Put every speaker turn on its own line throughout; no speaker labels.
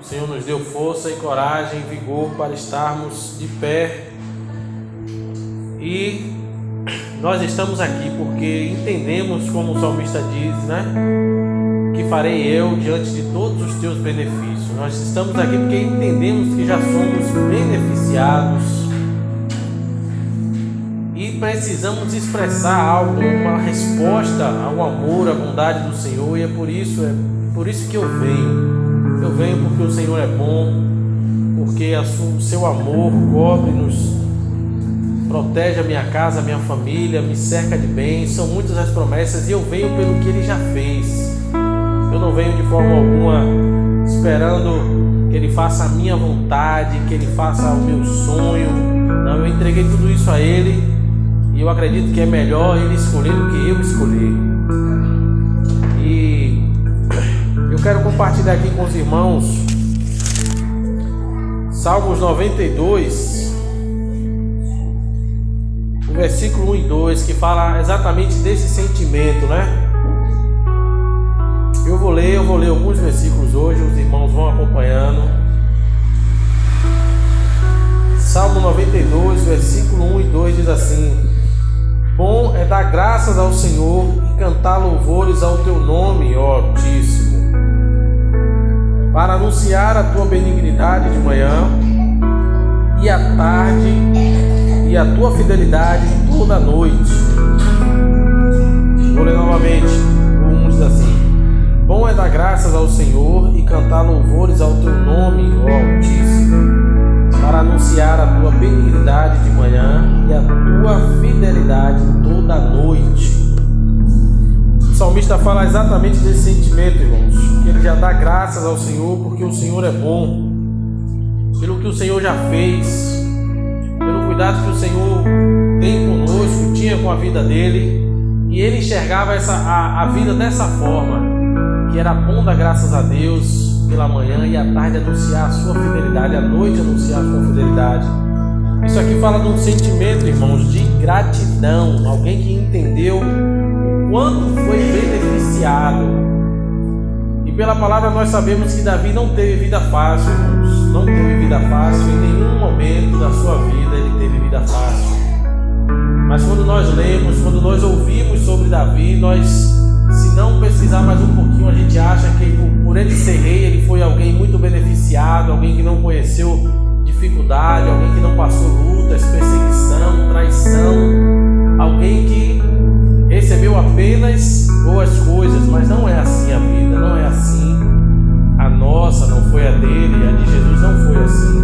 O Senhor nos deu força e coragem e vigor para estarmos de pé. E nós estamos aqui porque entendemos, como o salmista diz, né? Que farei eu diante de todos os teus benefícios. Nós estamos aqui porque entendemos que já somos beneficiados e precisamos expressar algo, uma resposta ao amor, à bondade do Senhor. E é por isso que eu venho. Eu venho porque o Senhor é bom, porque o seu amor cobre-nos, protege a minha casa, a minha família, me cerca de bens. São muitas as promessas e eu venho pelo que Ele já fez. Eu não venho de forma alguma esperando que Ele faça a minha vontade, que Ele faça o meu sonho. Não, eu entreguei tudo isso a Ele e eu acredito que é melhor Ele escolher do que eu escolher. E eu quero compartilhar aqui com os irmãos Salmos 92, o versículo 1 e 2, que fala exatamente desse sentimento, né? Eu vou ler alguns versículos hoje, os irmãos vão acompanhando. Salmo 92, versículo 1 e 2 diz assim: Bom é dar graças ao Senhor e cantar louvores ao teu nome, ó Altíssimo, para anunciar a tua benignidade de manhã e à tarde, e a tua fidelidade toda a noite. Vou ler novamente. O 1 diz assim: Bom é dar graças ao Senhor e cantar louvores ao teu nome, ó Altíssimo, para anunciar a tua benignidade de manhã e a tua fidelidade toda a noite. O salmista fala exatamente desse sentimento, irmãos, que ele já dá graças ao Senhor porque o Senhor é bom, pelo que o Senhor já fez, pelo cuidado que o Senhor tem conosco, tinha com a vida dele, e ele enxergava a vida dessa forma, que era bom dar graças a Deus pela manhã e à tarde anunciar a sua fidelidade, à noite anunciar a sua fidelidade. Isso aqui fala de um sentimento, irmãos, de gratidão, alguém que entendeu quanto foi beneficiado. E pela palavra nós sabemos que Davi não teve vida fácil, irmãos. Não teve vida fácil, em nenhum momento da sua vida ele teve vida fácil. Mas quando nós lemos, quando nós ouvimos sobre Davi, nós, se não pesquisar mais um pouquinho, a gente acha que por ele ser rei, ele foi alguém muito beneficiado, alguém que não conheceu dificuldade, alguém que não passou lutas, perseguição, traição, alguém que recebeu apenas boas coisas. Mas não é assim a vida, não é assim. A nossa não foi a dele, a de Jesus não foi assim.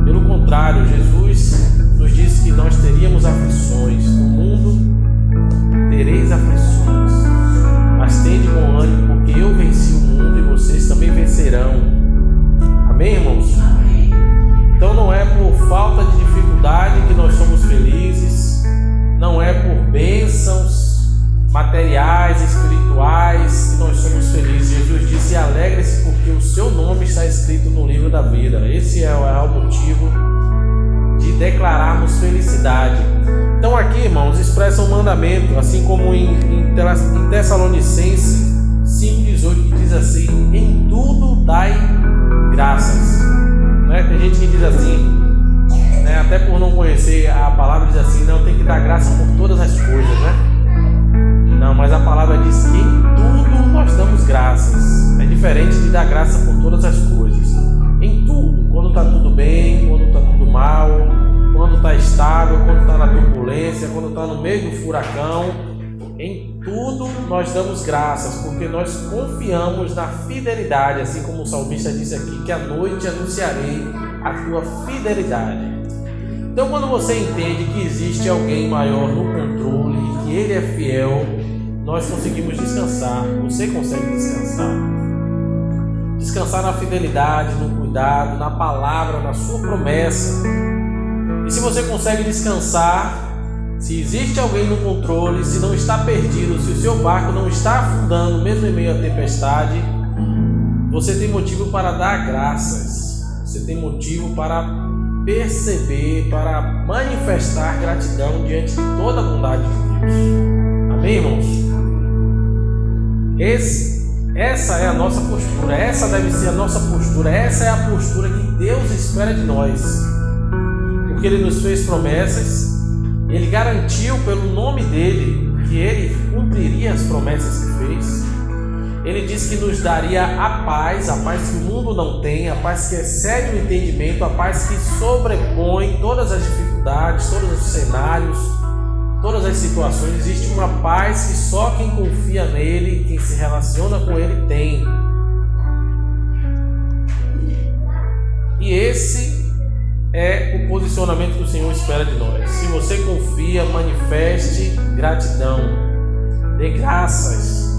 Pelo contrário, Jesus nos disse que nós teríamos aflições. No mundo tereis aflições, mas tende bom ânimo, porque eu venci o mundo e vocês também vencerão. Amém, irmãos? Amém. Então não é por falta de dificuldade que nós somos felizes, não é por bênçãos materiais, espirituais que nós somos felizes. Jesus disse: alegre-se porque o seu nome está escrito no livro da vida. Esse é o motivo de declararmos felicidade. Então aqui, irmãos, expressa um mandamento, assim como em Tessalonicenses 5,18, que diz assim: em tudo dai graças. Né? Tem gente que diz assim, né, até por não conhecer a palavra, diz assim: não, tem que dar graça por todas as coisas, né? Não, mas a palavra diz que em tudo nós damos graças. É diferente de dar graça por todas as coisas. Em tudo, quando está tudo bem, quando está tudo mal, quando está estável, quando está na turbulência, quando está no meio do furacão, em tudo nós damos graças, porque nós confiamos na fidelidade, assim como o salmista disse aqui, que à noite anunciarei a tua fidelidade. Então, quando você entende que existe alguém maior no controle e que Ele é fiel, nós conseguimos descansar. Você consegue descansar. Descansar na fidelidade, no cuidado, na palavra, na sua promessa. E se você consegue descansar, se existe alguém no controle, se não está perdido, se o seu barco não está afundando, mesmo em meio à tempestade, você tem motivo para dar graças. Você tem motivo para perceber, para manifestar gratidão diante de toda a bondade de Deus. Amém, irmãos? Esse Essa é a nossa postura, essa deve ser a nossa postura, essa é a postura que Deus espera de nós. Porque Ele nos fez promessas, Ele garantiu pelo nome dEle que Ele cumpriria as promessas que fez. Ele disse que nos daria a paz que o mundo não tem, a paz que excede o entendimento, a paz que sobrepõe todas as dificuldades, todos os cenários, todas as situações. Existe uma paz que só quem confia nele, quem se relaciona com ele tem. E esse é o posicionamento que o Senhor espera de nós. Se você confia, manifeste gratidão, dê graças,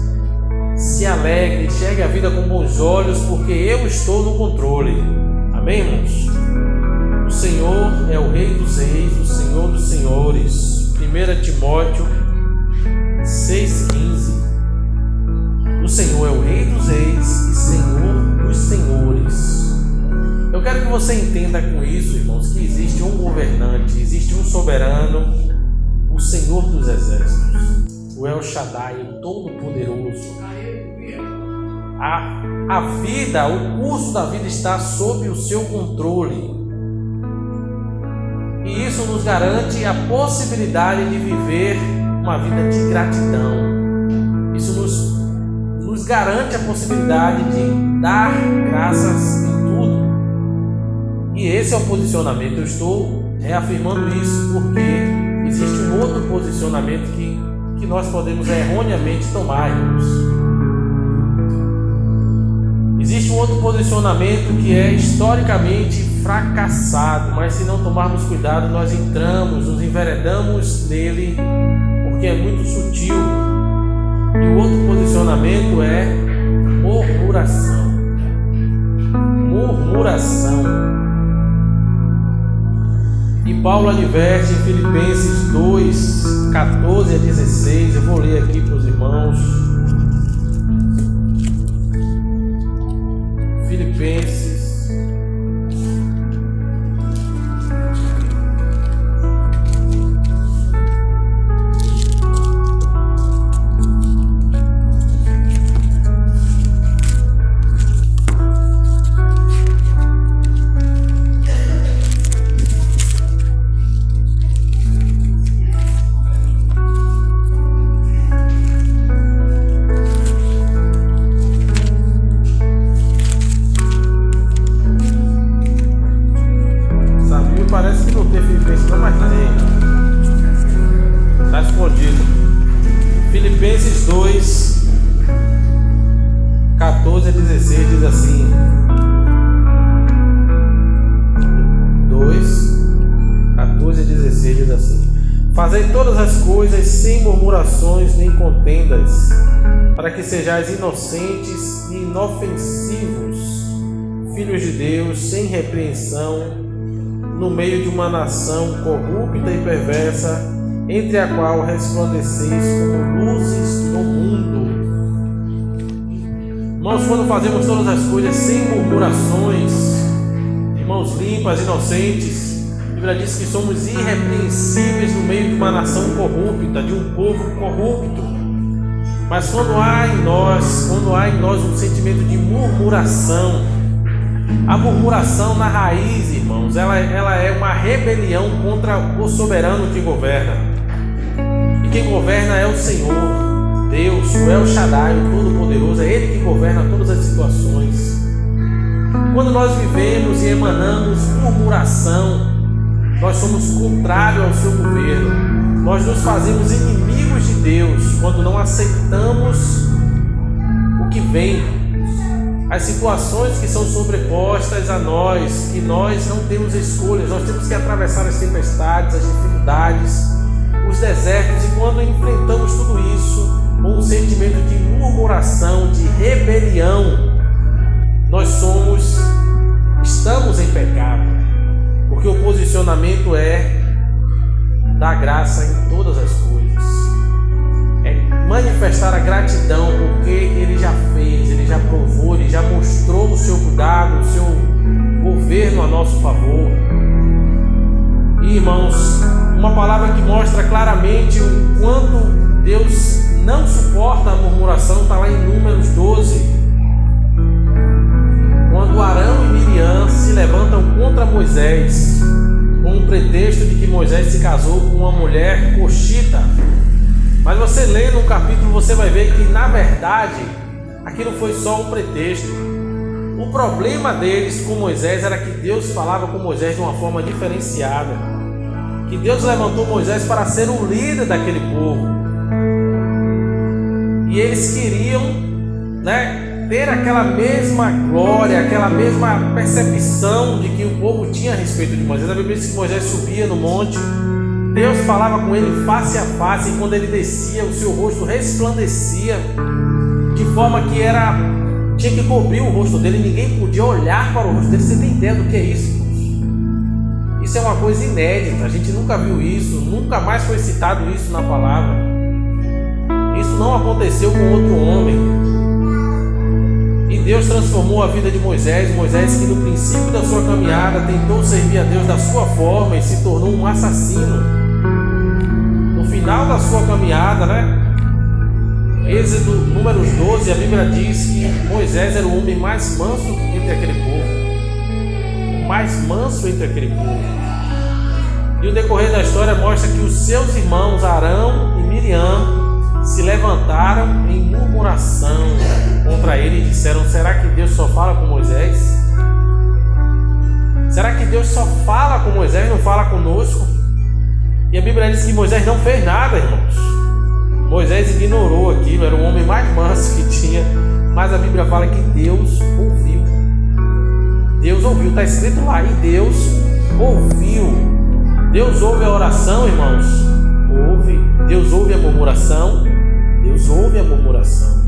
se alegre, enxergue a vida com bons olhos, porque eu estou no controle. Amém, irmãos? O Senhor é o Rei dos Reis, o Senhor dos Senhores. 1 Timóteo 6,15. O Senhor é o Rei dos Reis e Senhor dos Senhores. Eu quero que você entenda com isso, irmãos, que existe um governante, existe um soberano, o Senhor dos Exércitos, o El Shaddai, o Todo-Poderoso. A vida, o curso da vida está sob o seu controle. E isso nos garante a possibilidade de viver uma vida de gratidão. Isso nos garante a possibilidade de dar graças em tudo. E esse é o posicionamento. Eu estou reafirmando isso porque existe um outro posicionamento que nós podemos erroneamente tomar, irmãos. Existe um outro posicionamento que é historicamente fracassado, mas se não tomarmos cuidado, nós nos enveredamos nele, porque é muito sutil. E o outro posicionamento é murmuração. Murmuração. E Paulo adverte em Filipenses 2, 14 a 16. Eu vou ler aqui para os irmãos. Filipenses Filipenses 2, 14 a 16 diz assim: 2, 14 a 16 diz assim: Fazei todas as coisas sem murmurações nem contendas, para que sejais inocentes e inofensivos, filhos de Deus, sem repreensão, no meio de uma nação corrupta e perversa, entre a qual resplandeceis como luzes no mundo. Irmãos, quando fazemos todas as coisas sem murmurações, irmãos, limpas, inocentes, a Bíblia diz que somos irrepreensíveis no meio de uma nação corrupta, de um povo corrupto. Mas quando há em nós um sentimento de murmuração, a murmuração na raiz, irmãos, ela é uma rebelião contra o soberano que governa. E quem governa é o Senhor, Deus, o El Shaddai, o Todo-Poderoso. É Ele que governa todas as situações. Quando nós vivemos e emanamos murmuração, nós somos contrários ao seu governo. Nós nos fazemos inimigos de Deus quando não aceitamos o que vem, as situações que são sobrepostas a nós, que nós não temos escolhas. Nós temos que atravessar as tempestades, as dificuldades, os desertos, e quando enfrentamos tudo isso com um sentimento de murmuração, de rebelião, nós estamos em pecado, porque o posicionamento é dar graça em todas as coisas, é manifestar a gratidão, porque Ele já fez, Ele já provou, Ele já mostrou o seu cuidado, o seu governo a nosso favor. E, irmãos, uma palavra que mostra claramente o quanto Deus não suporta a murmuração, está lá em Números 12. Quando Arão e Miriam se levantam contra Moisés, com o pretexto de que Moisés se casou com uma mulher coxita. Mas você lendo o capítulo, você vai ver que na verdade aquilo foi só um pretexto. O problema deles com Moisés era que Deus falava com Moisés de uma forma diferenciada, que Deus levantou Moisés para ser o líder daquele povo, e eles queriam, ter aquela mesma glória, aquela mesma percepção de que o povo tinha a respeito de Moisés. A Bíblia diz que Moisés subia no monte, Deus falava com ele face a face, e quando ele descia, o seu rosto resplandecia, de forma que tinha que cobrir o rosto dele, ninguém podia olhar para o rosto dele. Você tem ideia do que é isso? Isso é uma coisa inédita, a gente nunca viu isso, nunca mais foi citado isso na palavra. Isso não aconteceu com outro homem. E Deus transformou a vida de Moisés. Moisés, que no princípio da sua caminhada tentou servir a Deus da sua forma e se tornou um assassino. No final da sua caminhada, Êxodo, Números 12, a Bíblia diz que Moisés era o homem mais manso entre aquele povo. O mais manso entre aquele povo. E o decorrer da história mostra que os seus irmãos Arão e Miriam se levantaram em murmuração contra ele e disseram: será que Deus só fala com Moisés? Será que Deus só fala com Moisés, não fala conosco? E a Bíblia diz que Moisés não fez nada, irmãos. Moisés ignorou aquilo, era o homem mais manso que tinha, mas a Bíblia fala que Deus ouviu. Deus ouviu, está escrito lá, e Deus ouviu. Deus ouve a oração, irmãos. Ouve. Deus ouve a murmuração. Deus ouve a murmuração.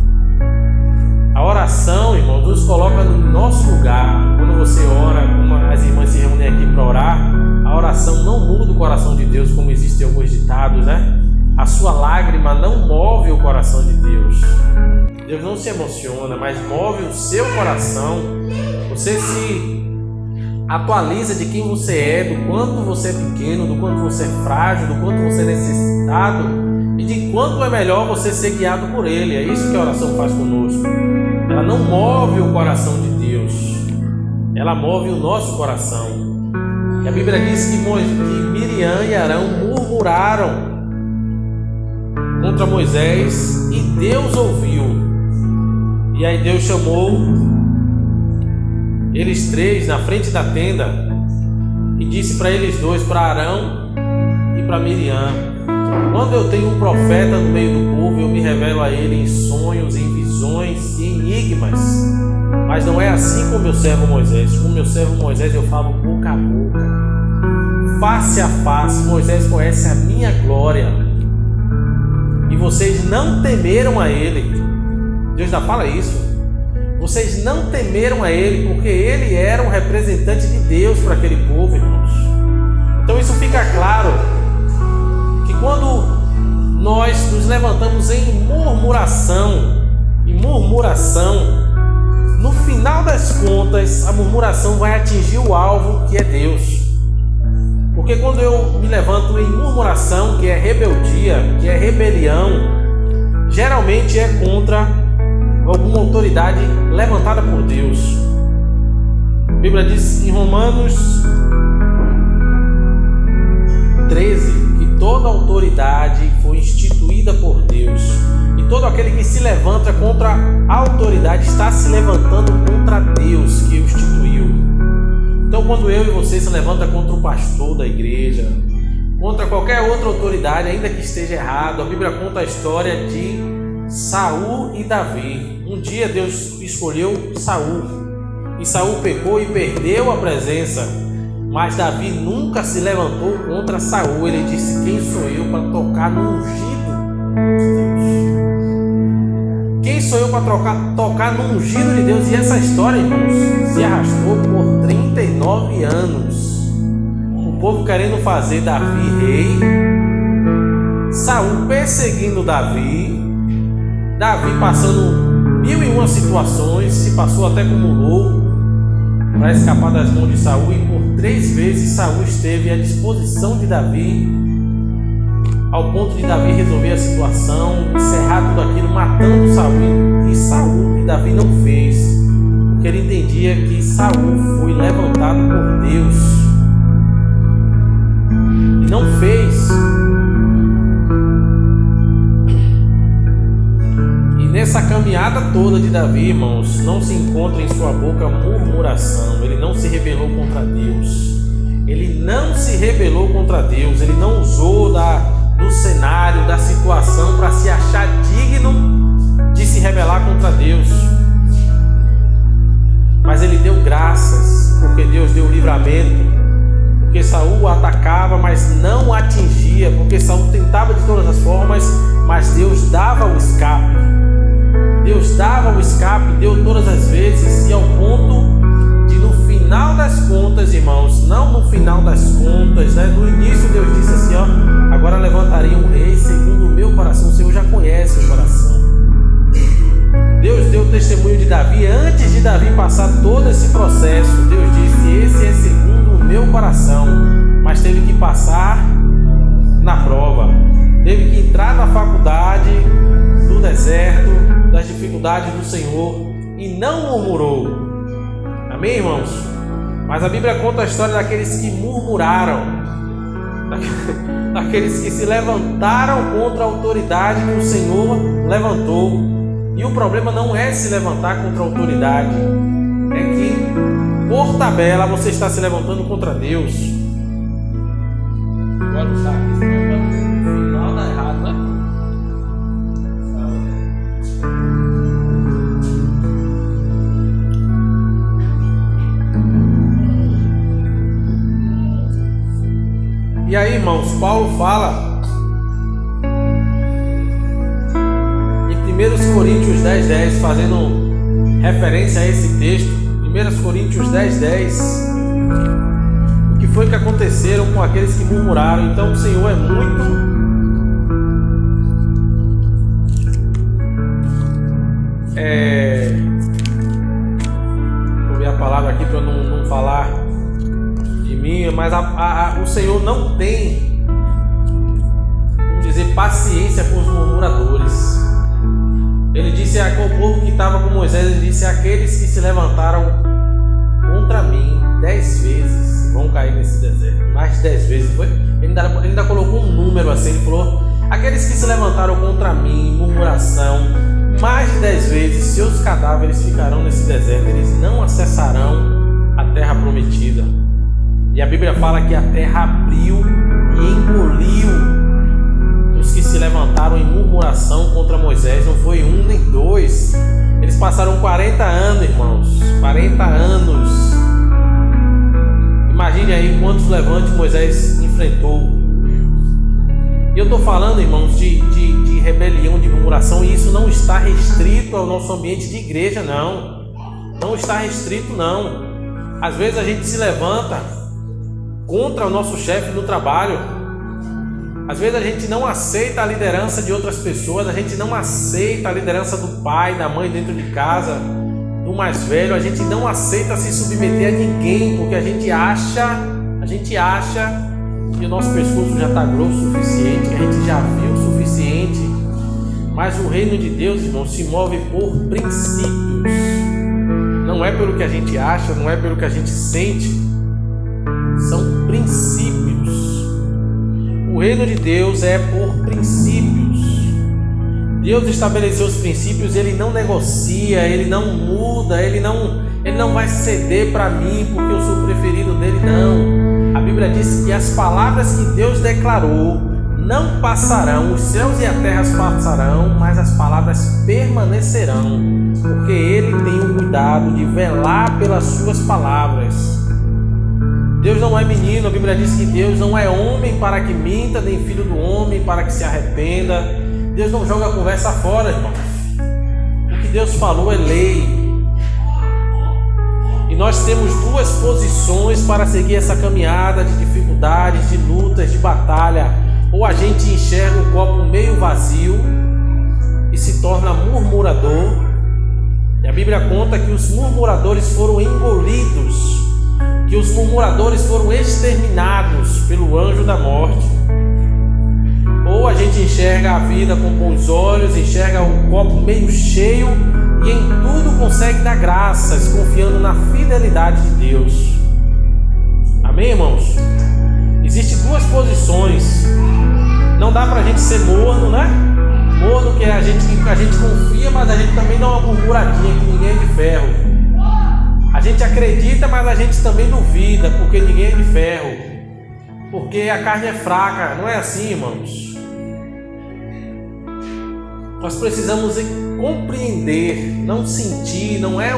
A oração, irmãos, nos coloca no nosso lugar. Quando você ora, como as irmãs se reúnem aqui para orar, a oração não muda o coração de Deus, como existem alguns ditados, A sua lágrima não move o coração de Deus. Deus não se emociona, mas move o seu coração. Você se atualiza de quem você é, do quanto você é pequeno, do quanto você é frágil, do quanto você é necessitado e de quanto é melhor você ser guiado por Ele. É isso que a oração faz conosco. Ela não move o coração de Deus, ela move o nosso coração. E a Bíblia diz que Miriam e Arão murmuraram contra Moisés e Deus ouviu. E aí Deus chamou eles três na frente da tenda e disse para eles dois, para Arão e para Miriam: quando eu tenho um profeta no meio do povo, eu me revelo a ele em sonhos, em visões e enigmas. Mas não é assim com meu servo Moisés. Com meu servo Moisés eu falo boca a boca, face a face. Moisés conhece a minha glória e vocês não temeram a ele. Deus já fala isso. Vocês não temeram a ele, porque ele era um representante de Deus para aquele povo, irmãos. Então isso fica claro, que quando nós nos levantamos em murmuração, no final das contas, a murmuração vai atingir o alvo, que é Deus. Porque quando eu me levanto em murmuração, que é rebeldia, que é rebelião, geralmente é contra alguma autoridade levantada por Deus. A Bíblia diz em Romanos 13 que toda autoridade foi instituída por Deus, e todo aquele que se levanta contra a autoridade está se levantando contra Deus que o instituiu. Então quando eu e você se levanta contra o pastor da igreja, contra qualquer outra autoridade, ainda que esteja errado, a Bíblia conta a história de Saul e Davi. Um dia Deus escolheu Saul, e Saul pecou e perdeu a presença, mas Davi nunca se levantou contra Saul. Ele disse: quem sou eu para tocar no ungido de Deus? Quem sou eu para tocar no ungido de Deus? E essa história, irmãos, se arrastou por 39 anos. O povo querendo fazer Davi rei, Saul perseguindo Davi passando 1001 situações, se passou até como louco para escapar das mãos de Saul, e por 3 vezes Saul esteve à disposição de Davi ao ponto de Davi resolver a situação, encerrar tudo aquilo, matando Saul. E Saul e Davi não fez, porque ele entendia que Saul foi levantado por Deus e não fez. E nessa caminhada toda de Davi, irmãos, não se encontra em sua boca murmuração. Ele não se rebelou contra Deus. Ele não se rebelou contra Deus. Ele não usou do cenário, da situação para se achar digno de se rebelar contra Deus. Mas ele deu graças, porque Deus deu livramento. Porque Saul o atacava, mas não o atingia. Porque Saul tentava de todas as formas, mas Deus dava o escape. Deus dava o escape, deu todas as vezes, e ao ponto de, no final das contas, irmãos, não no final das contas, né? No início Deus disse assim, ó: agora levantarei um rei segundo o meu coração. O Senhor já conhece o coração. Deus deu testemunho de Davi antes de Davi passar todo esse processo. Deus disse: esse é segundo o meu coração. Mas teve que passar na prova, teve que entrar na faculdade do deserto, das dificuldades do Senhor, e não murmurou. Amém, irmãos? Mas a Bíblia conta a história daqueles que murmuraram, daqueles que se levantaram contra a autoridade que o Senhor levantou. E o problema não é se levantar contra a autoridade, é que por tabela você está se levantando contra Deus. Agora usar aqui, senão no final dá errado, né? E aí, irmãos, Paulo fala em 1 Coríntios 10:10, fazendo referência a esse texto. 1 Coríntios 10:10, o que foi que aconteceram com aqueles que murmuraram. Então o Senhor é muito vou ver a palavra aqui para não falar de mim, mas o Senhor não tem, vamos dizer, paciência com os murmuradores. Ele disse ao povo que estava com Moisés, ele disse: aqueles que se levantaram contra mim 10 vezes vão cair nesse deserto. Mais de 10 vezes. Ele ainda colocou um número assim, ele falou: aqueles que se levantaram contra mim, murmuração, mais de 10 vezes, seus cadáveres ficarão nesse deserto, eles não acessarão a terra prometida. E a Bíblia fala que a terra abriu e engoliu os que se levantaram em murmuração contra Moisés. Não foi um nem dois, eles passaram 40 anos, irmãos, 40 anos. Imagine aí quantos levantes Moisés enfrentou. E eu estou falando, irmãos, de rebelião, de murmuração, e isso não está restrito ao nosso ambiente de igreja, não está restrito, não. Às vezes a gente se levanta contra o nosso chefe no trabalho. Às vezes a gente não aceita a liderança de outras pessoas, a gente não aceita a liderança do pai, da mãe dentro de casa, do mais velho. A gente não aceita se submeter a ninguém, porque a gente acha que o nosso pescoço já está grosso o suficiente, que a gente já viu o suficiente. Mas o reino de Deus, irmão, se move por princípios. Não é pelo que a gente acha, não é pelo que a gente sente. São princípios. O reino de Deus é por princípios. Deus estabeleceu os princípios, Ele não negocia, Ele não muda, Ele não vai ceder para mim porque eu sou o preferido dele, não. A Bíblia diz que as palavras que Deus declarou não passarão, os céus e a terra passarão, mas as palavras permanecerão, porque Ele tem o cuidado de velar pelas suas palavras. Deus não é menino, a Bíblia diz que Deus não é homem para que minta, nem filho do homem para que se arrependa. Deus não joga a conversa fora, irmãos. O que Deus falou é lei. E nós temos duas posições para seguir essa caminhada de dificuldades, de lutas, de batalha. Ou a gente enxerga o copo meio vazio e se torna murmurador. E a Bíblia conta que os murmuradores foram engolidos, que os murmuradores foram exterminados pelo anjo da morte. Ou a gente enxerga a vida com bons olhos, enxerga o copo meio cheio e em tudo consegue dar graças, confiando na fidelidade de Deus. Amém, irmãos? Existem duas posições. Não dá pra gente ser morno, né? Morno que a gente confia, mas a gente também dá uma murmuradinha, que ninguém é de ferro. A gente acredita, mas a gente também duvida, porque ninguém é de ferro. Porque a carne é fraca, não é assim, irmãos? Nós precisamos compreender, não sentir, não é a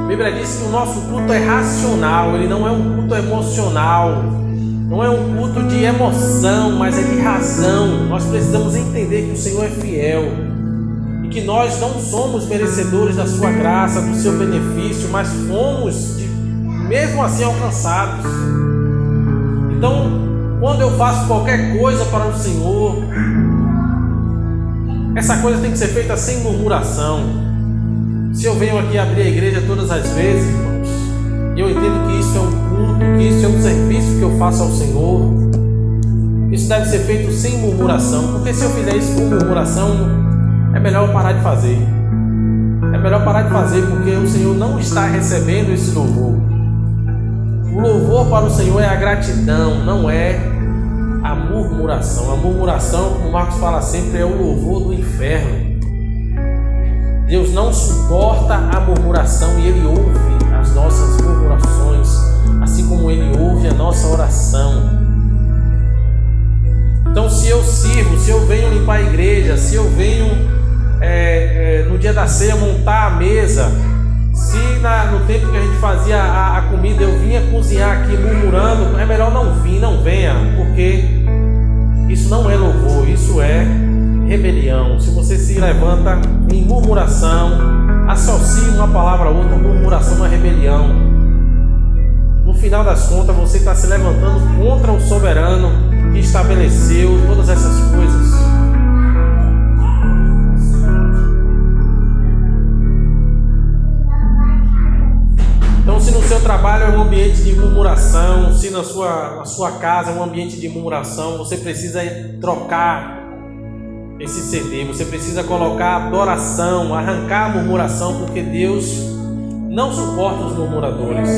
Bíblia diz que o nosso culto é racional, ele não é um culto emocional, não é um culto de emoção, mas é de razão. Nós precisamos entender que o Senhor é fiel e que nós não somos merecedores da sua graça, do seu benefício, mas fomos mesmo assim alcançados. Então, quando eu faço qualquer coisa para o Senhor, essa coisa tem que ser feita sem murmuração. Se eu venho aqui abrir a igreja todas as vezes, irmãos, e eu entendo que isso é um culto, que isso é um serviço que eu faço ao Senhor, isso deve ser feito sem murmuração, porque se eu fizer isso com murmuração, é melhor eu parar de fazer. É melhor parar de fazer, porque o Senhor não está recebendo esse louvor. O louvor para o Senhor é a gratidão, não é a murmuração. A murmuração, como o Marcos fala sempre, é o louvor do inferno. Deus não suporta a murmuração e Ele ouve as nossas murmurações, assim como Ele ouve a nossa oração. Então, se eu sirvo, se eu venho limpar a igreja, se eu venho no dia da ceia montar a mesa, se no tempo que a gente fazia a comida eu vinha cozinhar aqui murmurando, é melhor não vir, não venha, porque isso não é louvor, isso é rebelião. Se você se levanta em murmuração, associe uma palavra a outra, murmuração é rebelião. No final das contas, você está se levantando contra o soberano que estabeleceu todas essas coisas. Então, se no seu trabalho é um ambiente de murmuração, se na sua casa é um ambiente de murmuração, você precisa trocar esse CD, você precisa colocar adoração, arrancar a murmuração, porque Deus não suporta os murmuradores.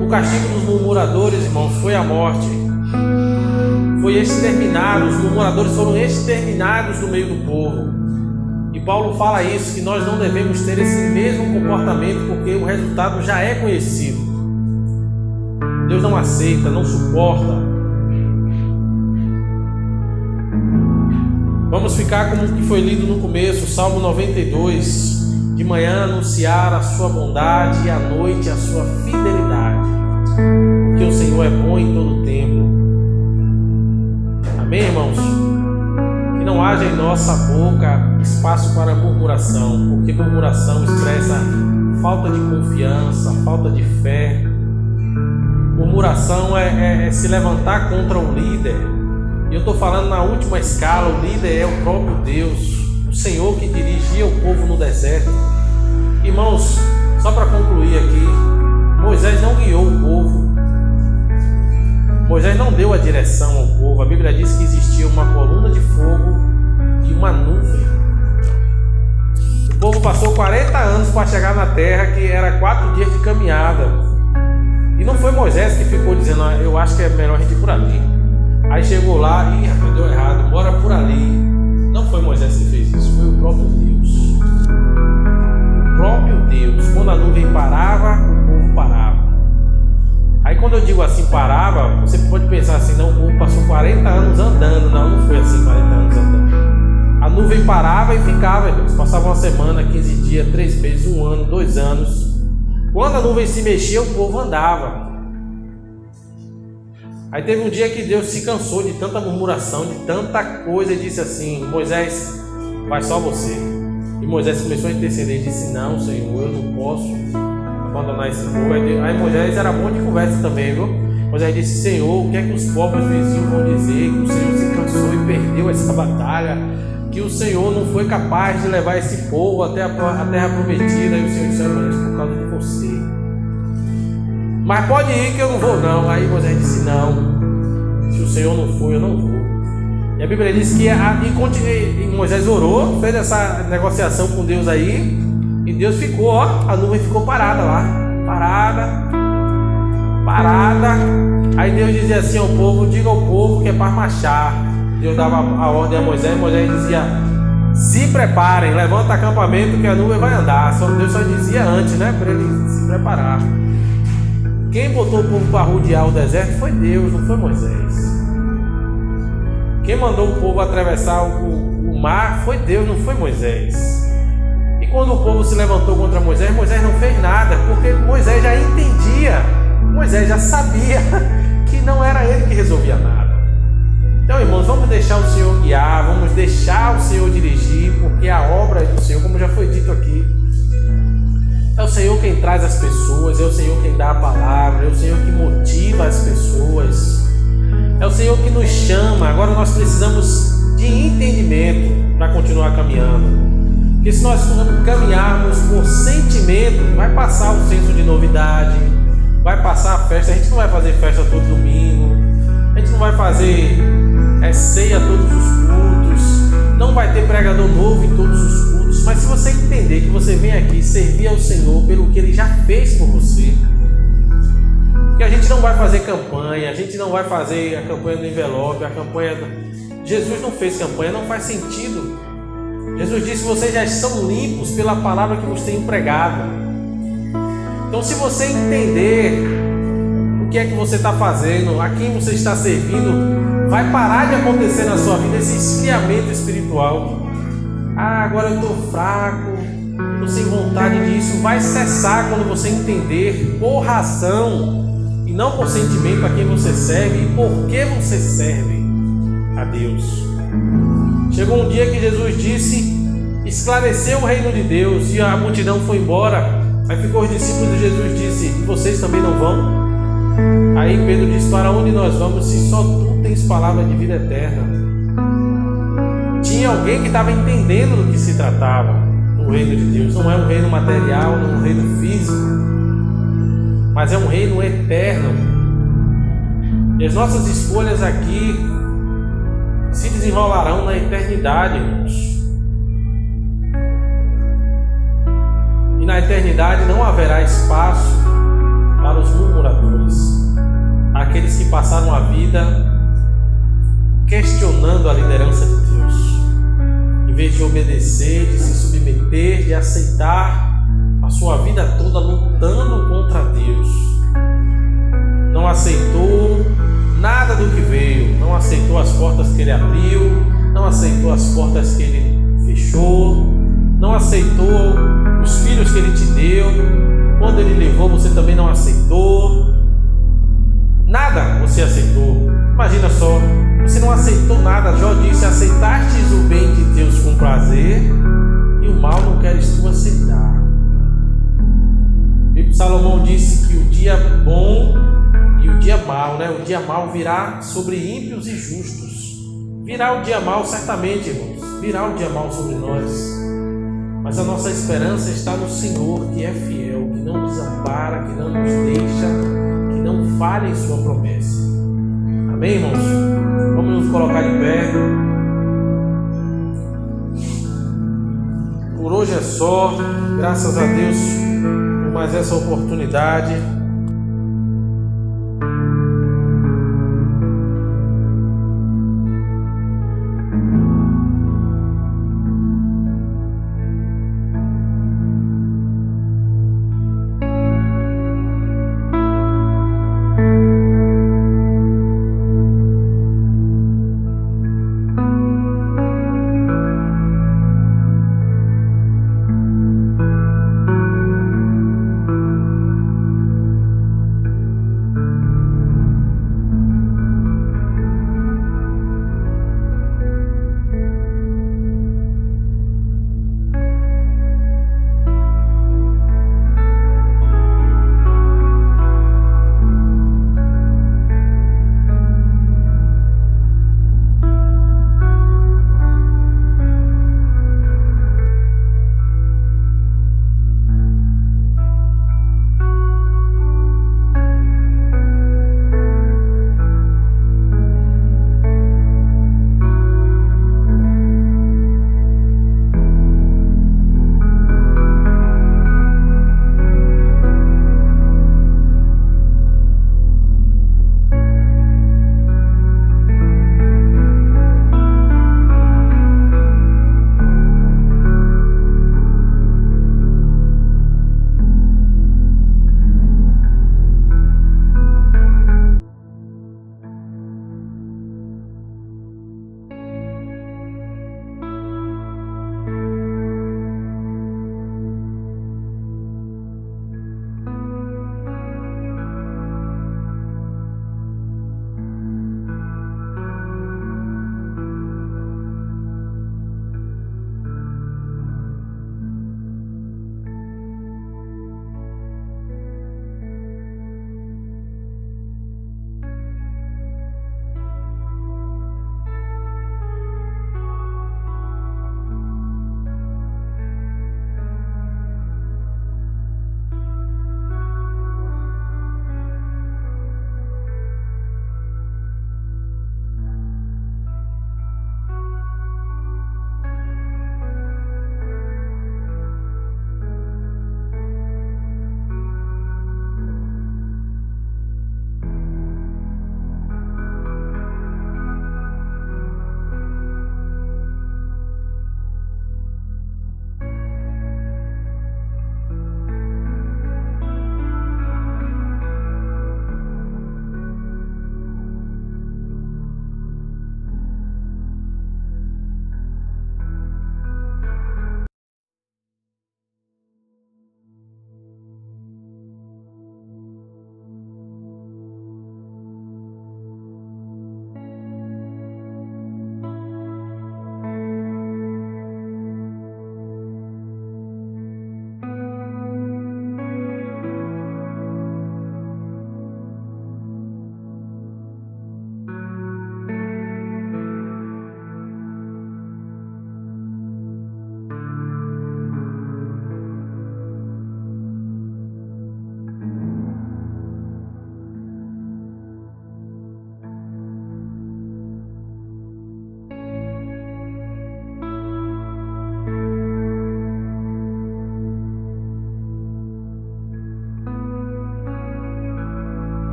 O castigo dos murmuradores, irmãos, foi a morte. Foi exterminado, os murmuradores foram exterminados do meio do povo. E Paulo fala isso, que nós não devemos ter esse mesmo comportamento, porque o resultado já é conhecido. Deus não aceita, não suporta. Vamos ficar como que foi lido no começo, Salmo 92. De manhã anunciar a sua bondade e à noite a sua fidelidade, porque o Senhor é bom em todo o tempo. Amém, irmãos? Que não haja em nossa boca espaço para murmuração, porque murmuração expressa falta de confiança, falta de fé. Murmuração é se levantar contra o líder. E eu estou falando na última escala, o líder é o próprio Deus, o Senhor que dirigia o povo no deserto. Irmãos, só para concluir aqui, Moisés não guiou o povo. Moisés não deu a direção ao povo. A Bíblia diz que existia uma coluna de fogo e uma nuvem. O povo passou 40 anos para chegar na terra, que era 4 dias de caminhada. E não foi Moisés que ficou dizendo, eu acho que é melhor a gente ir por ali. Aí chegou lá e deu errado, bora por ali. Não foi Moisés que fez isso, foi o próprio Deus. O próprio Deus. Quando a nuvem parava, o povo parava. Aí quando eu digo assim, parava, você pode pensar assim, não, o povo passou 40 anos andando. Não foi assim, 40 anos andando. A nuvem parava e ficava, Deus. Passava uma semana, 15 dias, 3 meses, 1 ano, 2 anos. Quando a nuvem se mexia, o povo andava. Aí teve um dia que Deus se cansou de tanta murmuração, de tanta coisa, e disse assim, Moisés, vai só você. E Moisés começou a interceder e disse, não, Senhor, eu não posso abandonar esse povo. Aí Moisés era bom de conversa também, viu? Moisés disse, Senhor, o que é que os povos vizinhos vão dizer? Que o Senhor se cansou e perdeu essa batalha, que o Senhor não foi capaz de levar esse povo até a terra prometida. E o Senhor disse, por causa de você. Mas pode ir que eu não vou não. Aí Moisés disse, não, se o Senhor não for, eu não vou. E a Bíblia diz que e Moisés orou, fez essa negociação com Deus aí, e Deus ficou, a nuvem ficou parada lá, parada. Aí Deus dizia assim ao povo: diga ao povo que é para marchar. Deus dava a ordem a Moisés, e Moisés dizia: se preparem, levanta acampamento que a nuvem vai andar. Deus só dizia antes, né, para ele se preparar. Quem botou o povo para rodear o deserto foi Deus, não foi Moisés. Quem mandou o povo atravessar o mar foi Deus, não foi Moisés. E quando o povo se levantou contra Moisés, Moisés não fez nada, porque Moisés já entendia, Moisés já sabia que não era ele que resolvia nada. Então, irmãos, vamos deixar o Senhor guiar, vamos deixar o Senhor dirigir, porque a obra é do Senhor, como já foi dito aqui. É o Senhor quem traz as pessoas, é o Senhor quem dá a palavra, é o Senhor que motiva as pessoas. É o Senhor que nos chama. Agora nós precisamos de entendimento para continuar caminhando. Porque se nós caminharmos por sentimento, vai passar o senso de novidade, vai passar a festa. A gente não vai fazer festa todo domingo, a gente não vai fazer ceia todos os cultos, não vai ter pregador novo em todos os cultos. Mas se você entender que você vem aqui servir ao Senhor pelo que Ele já fez por você, que a gente não vai fazer campanha, a gente não vai fazer a campanha do envelope, a campanha... Jesus não fez campanha, não faz sentido. Jesus disse: vocês já são limpos pela palavra que vos tenho pregado. Então, se você entender o que é que você está fazendo, a quem você está servindo, vai parar de acontecer na sua vida esse esfriamento espiritual. Agora eu estou fraco, estou sem vontade disso. Vai cessar quando você entender por razão e não por sentimento a quem você serve e por que você serve a Deus. Chegou um dia que Jesus esclareceu o reino de Deus, e a multidão foi embora. Aí ficou os discípulos de Jesus, disse: e vocês também não vão? Aí Pedro disse: para onde nós vamos se só tu tens palavra de vida eterna? Tinha alguém que estava entendendo do que se tratava no reino de Deus. Não é um reino material, não é um reino físico, mas é um reino eterno. E as nossas escolhas aqui se desenrolarão na eternidade, irmãos. E na eternidade não haverá espaço para os murmuradores, aqueles que passaram a vida questionando a liderança de Deus, em vez de obedecer, de se submeter, de aceitar a sua vida toda lutando contra Deus. Não aceitou nada do que veio, não aceitou as portas que Ele abriu, não aceitou as portas que Ele fechou, não aceitou os filhos que Ele te deu. Quando Ele levou, você também não aceitou. Nada você aceitou. Imagina só, você não aceitou nada. Jó disse: aceitastes o bem de Deus com prazer, e o mal não queres tu aceitar. E Salomão disse que o dia bom e o dia mau, o dia mau virá sobre ímpios e justos. Virá o dia mau, certamente, irmãos. Virá o dia mau sobre nós. Mas a nossa esperança está no Senhor, que é fiel, que não desampara, que não nos deixa, que não falha em sua promessa. Amém, irmãos? Vamos nos colocar de pé. Por hoje é só. Graças a Deus por mais essa oportunidade.